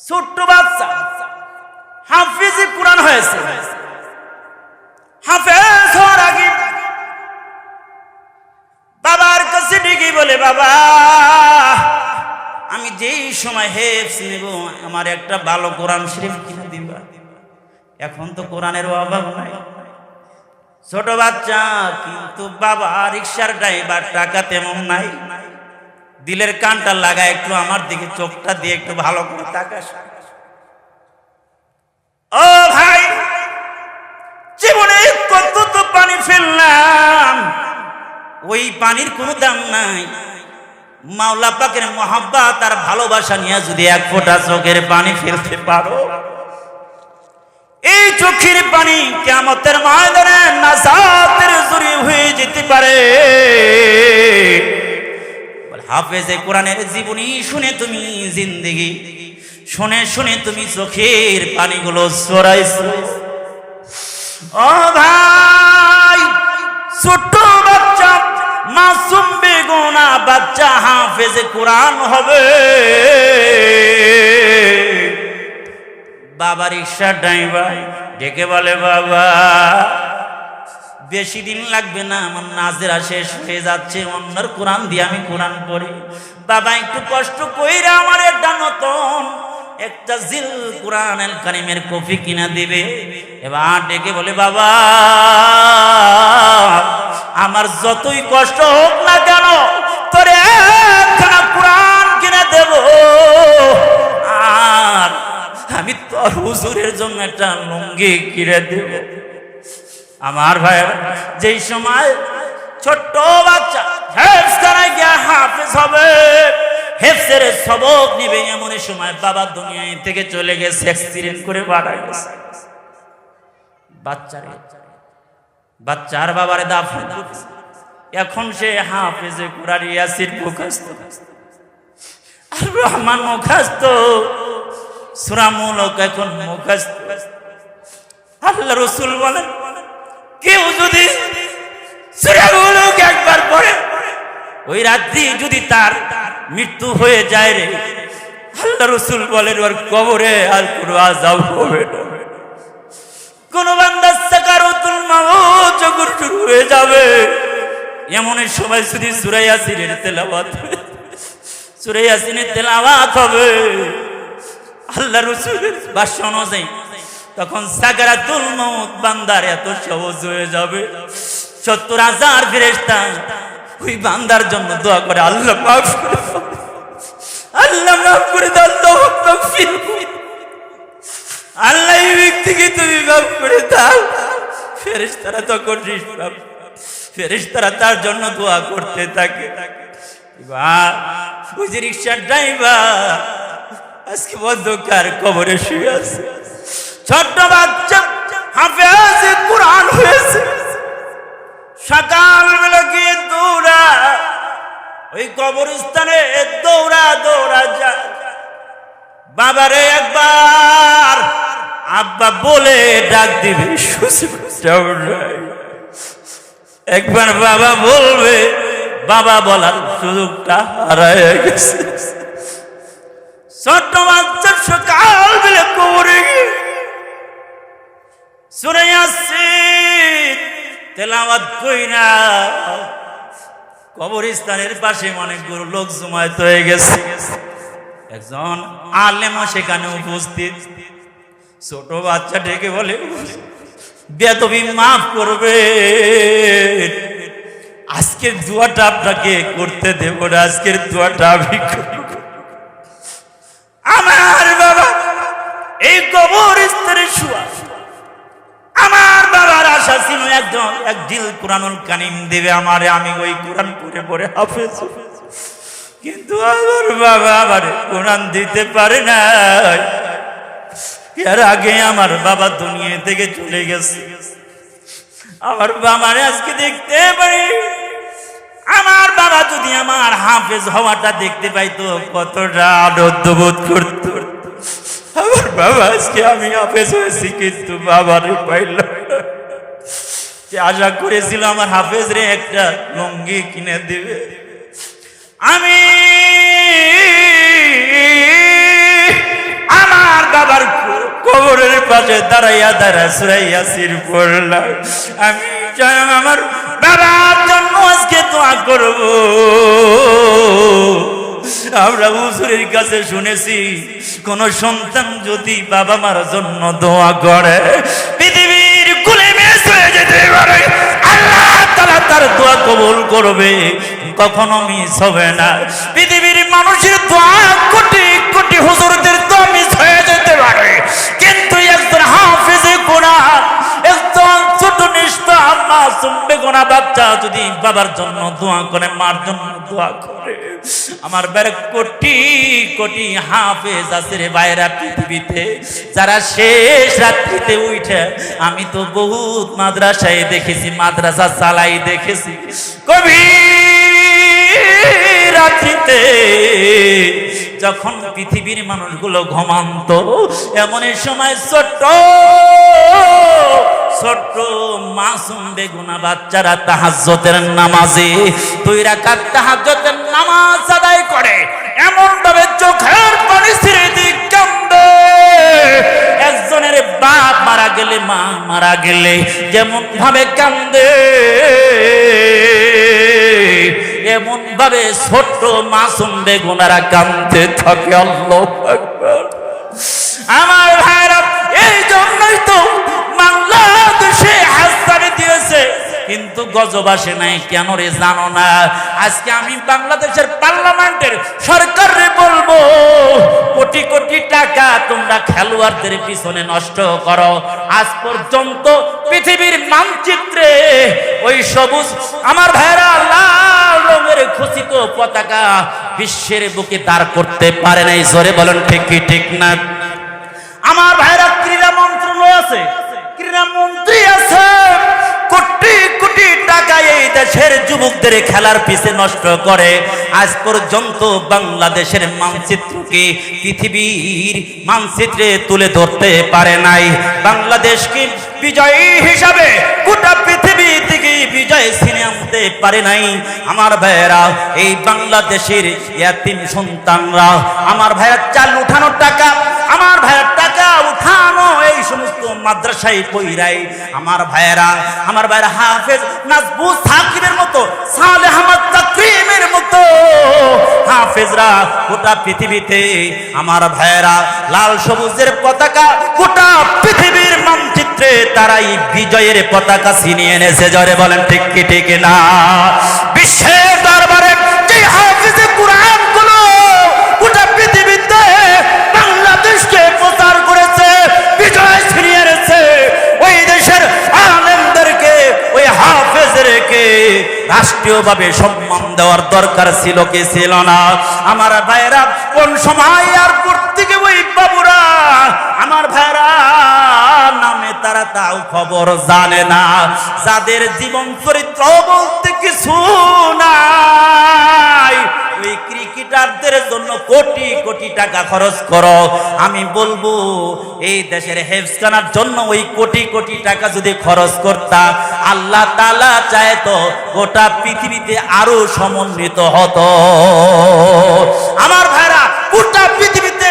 ছোট্ট বাচ্চা হাফিজ কুরআন হয়েছে। হাফেজ হওয়ার আগে বাবার কাছে ডেকে বলে, বাবা আমি যেই সময় হেফজ নেব আমার একটা ভালো কোরআন শরীফ কিনে দিবা। এখন তো কোরআনের অভাব নাই। ছোট বাচ্চা, কিন্তু বাবা রিকশার ড্রাইভার, টাকা তেমন নাই। দিলের কানটা লাগা, একটু আমার দিকে চোখটা দিয়ে একটু ভালো করে তাকাস। ও ভাই, জীবনে কত তো পানি ফেললাম, ওই পানির কোনো দাম নাই। মাওলা পাকের মহব্বত আর ভালোবাসা নিয়ে যদি এক ফোঁটা চোখের পানি ফেলতে পারো, এই চোখের পানি কিয়ামতের ময়দানে নাজাতের জড়িয়ে হয়ে যেতে পারে। হাফেজে কোরআনের জীবনী শুনে তুমি জিন্দেগি শুনে শুনে তুমি চোখের পানিগুলো সরাইছো। ও ভাই, ছোট বাচ্চা মাসুম বেগুনা বাচ্চা হাফেজে কোরআন হবে। বাবা রিকশার ড্রাইভার ডেকে বলে, বাবা বেশি দিন লাগবে না, আমার নাজেরা শেষ হয়ে যাচ্ছে, অন্যর কোরআন দিয়ে আমি কোরআন পড়ি। বাবা একটু কষ্ট কইরা আমার একটা নতুন একটা জিল কোরআনুল কারীমের কপি কিনা দিবে। এবার ডেকে বলে, বাবা আমার যতই কষ্ট হোক না কেন তোরে একখানা কোরআন কিনে দেব, আর আমি তোর হুজুরের জন্য একটা লুঙ্গি কিনে দেব। আমার ভাইয়ের, যেই সময় ছোট্ট বাচ্চা হেফজখানায় গিয়ে হাফেজ হবে, হেফজের সবক নিবে, এমন সময় বাবা দুনিয়া থেকে চলে গেছে, অ্যাক্সিডেন্ট করে মারা গেছে। বাচ্চার বাবারে দাফন করছে। এখন সে হাফেজে কোরআন ইয়াসিন মুখস্থ, আর রহমান মুখস্থ, সূরা মুলক এখন মুখস্থ। আল্লাহ রাসূল বলেন, কেউ যদি সূরা মুলক একবার পড়ে, ওই রাত্রি যদি তার মৃত্যু হয়ে যায় রে, আল্লাহ রাসূল বলেন ওর কবরে আর কোনো আযাব হবে না। কোন বান্দা সাকারাতুল মাউত যখন শুরু হয়ে যাবে, এমন সময় যদি সূরা ইয়াসিনের তেলাওয়াত হবে, সূরা ইয়াসিনের তেলাওয়াত হবে, আল্লাহ রাসূলের ভাষ্য অনুযায়ী তখন সাকারাতুল মাউত বান্দার এত সহজ হয়ে যাবে, ৭০,০০০ ফেরেশতা ওই বান্দার জন্য দোয়া করে, আল্লাহ মাফ করে দাও, আল্লাহ মাফ করে দাও, আল্লাহ মাগফির, আল্লাহ এই ব্যক্তিকে তুমি মাফ করে দাও। ফেরেশতারা তখন ফেরেশতারা তার জন্য দোয়া করতে থাকে। ওই যে রিকশার ড্রাইভার আজকে অন্ধকার কবরে শুয়ে আছে, ছোট্ট বাচ্চা হাফেজে কোরআন হয়েছে। সকালবেলা গিয়ে দৌড়া ওই কবরস্থানে দৌড়া যায়, বাবারে একবার আব্বা বলে ডাক দিবে, একবার বাবা বলবে, বাবা বলার সুযোগটা হারায় গেছে। ছোট্ট বাচ্চা সকালবেলা কবরে গিয়ে সূরা ইয়াসিন তেলাওয়াত কইরা, কবরস্থানের পাশে অনেকগুলো লোক জমায়েত হয়ে গেছে, একজন আলেমও সেখানে উপস্থিত। ছোট বাচ্চা ডেকে বলে, বেয়াদবি মাফ করবে, আজকের দোয়াটা আপনাকে করতে দেব না, আজকের দোয়াটা আমি করব। আমার বাবা এই কবরস্থানে শুয়া, আমার বাবার আশা ছিল এক দিল কোরআনুল কারীম দেবে আমারে, আমি ওই কোরআন পড়ে পড়ে হাফেজ। কিন্তু আমার বাবা আমারে কোরআন দিতে পারে না। এর আগে আমার বাবা দুনিয়া থেকে চলে গেছে। আমার বাবারে আজকে দেখতে পারি, আমার বাবা যদি আমার হাফেজ হওয়াটা দেখতে পাইতো কতটা আনন্দ বোধ করত। আমার বাবা আজকে আমি হাফেজ হয়েছি, কিন্তু বাবারে পাইলাম না। আশা করেছিল আমার হাফেজ রে একটা লুঙ্গি কিনে দিবে, আমি আমার বাবার কবরের পাশে দাঁড়াইয়া সূরা ইয়াসিন পড়লাম। আমি স্বয়ং আমার বাবার জন্য আজকে দোয়া করব। আমরা হুজুরের কাছে শুনেছি কোন সন্তান যদি বাবা মার জন্য দোয়া করে পৃথিবীর কুলে মেস হয়ে যেতে পারে, আল্লাহ তাআলা তার দোয়া কবুল করবে, কখনো মিস হবে না। পৃথিবীর মানুষের দোয়া কোটি কোটি হুজুরদের দোয়া মিস হয়ে যেতে পারে, কিন্তু একজন হাফেজে কোরআন, একজন ছোট নিষ্পাপ মাসুম বেগুনা বাচ্চা যদি বাবার জন্য দোয়া করে, মার জন্য দোয়া করে, আমার বের কোটি কোটি হাফেজ আছে রে ভাইরা পৃথিবীতে, যারা শেষ রাত্রিতে উঠে, আমি তো বহুত মাদ্রাসায় দেখেছি, মাদ্রাসা চালাই দেখেছি, গভীর রাত্রিতে যখন পৃথিবীর মানুষগুলো ঘুমান্ত, এমন সময় ছোট্ট ছোট্ট মাসুম বেগুনা বাচ্চারা তাহাজ্জুদের নামাজে 2 রাকাত তাহাজ্জুদের নামাজ আদায় করে, এমন ভাবে চোখের পানি ছেড়ে দিয়ে কাঁদে। একজনের বাপ মারা গেলে, মা মারা গেলে যেমন ভাবে কাঁদে, এমন ভাবে ছোট্ট মাসুম বেগুনারা কাঁদতে থাকে। আল্লাহু আকবার। আমার ভাইরা, এই জন্যই তো বাংলাদেশে হাসপাতালে দিয়েছে, কিন্তু গজব আসে নাই কেন রে জানো না? আজকে আমি বাংলাদেশের পার্লামেন্টের সরকারে বলবো, কোটি কোটি টাকা তোমরা খেলোয়াড়দের পিছনে নষ্ট করো। আজ পর্যন্ত পৃথিবীর মানচিত্রে ওই সবুজ আমার ভাইরা লাল রঙের খচিত পতাকা বিশ্বের বুকে দাঁড় করতে পারে নাই। জোরে বলেন ঠিক কি ঠিক না? আমার ভাইরা ক্রীড়া মন্ত্রণালয় আছে, ক্রীড়া মন্ত্রী আছে, কোটি কোটি টাকা এই দেশের যুবকদের খেলার পিছে নষ্ট করে। আজ পর্যন্ত বাংলাদেশের মানচিত্রকে পৃথিবীর মানচিত্রে তুলে ধরতে পারে নাই। বাংলাদেশকে বিজয়ী হিসাবে গোটা পৃথিবী থেকে বিজয় ছিনে আনতে পারে নাই। আমার ভাইয়েরা, এই বাংলাদেশের ইয়াতিম সন্তানরা, আমার ভাইয়েরা চাল উঠানোর টাকা, আমার ভাইয়ের টাকা উঠানো এই সমস্ত মাদ্রাসায় পইরাই আমার ভাইয়েরা হাফেজ নাজবুল সাকিবের মতো, সালেহ আহমদ তাকরিমের মতো হাফেজরা গোটা পৃথিবীতে আমার ভাইয়েরা লাল সবুজের পতাকা গোটা পৃথিবীর মানচিত্রে তারাই বিজয়ের পতাকা ছিনিয়ে এনেছে। জোরে বলেন ঠিক কি ঠিক না? বিশ্বের দরবারে যে হাফেজে কোরআন গুলো গোটা পৃথিবীতে বাংলাদেশকে প্রচার করেছে, বিজয় ছিনিয়ে এনেছে, ওই দেশের আলেমদেরকে, ওই হাফেজদেরকে রাষ্ট্রীয়ভাবে সম্মান দেওয়ার দরকার ছিল কি ছিল না? আমার ভাইরা, কোন সময় আর থেকে ওই বাবুরা আমার ভাইরা নামে তারা তাও খবর জানে না, যাদের জীবন চরিত্র বলতে কিছু নাই, ওই ক্রিকেটারদের জন্য কোটি কোটি টাকা খরচ করো। আমি বলবো, এই দেশের হেফজখানার জন্য ওই কোটি কোটি টাকা যদি খরচ করতা, আল্লাহ তাআলা চায় তো গোটা পৃথিবীতে আরো সমন্বিত হতো। আমার ভাইরা, গোটা পৃথিবীতে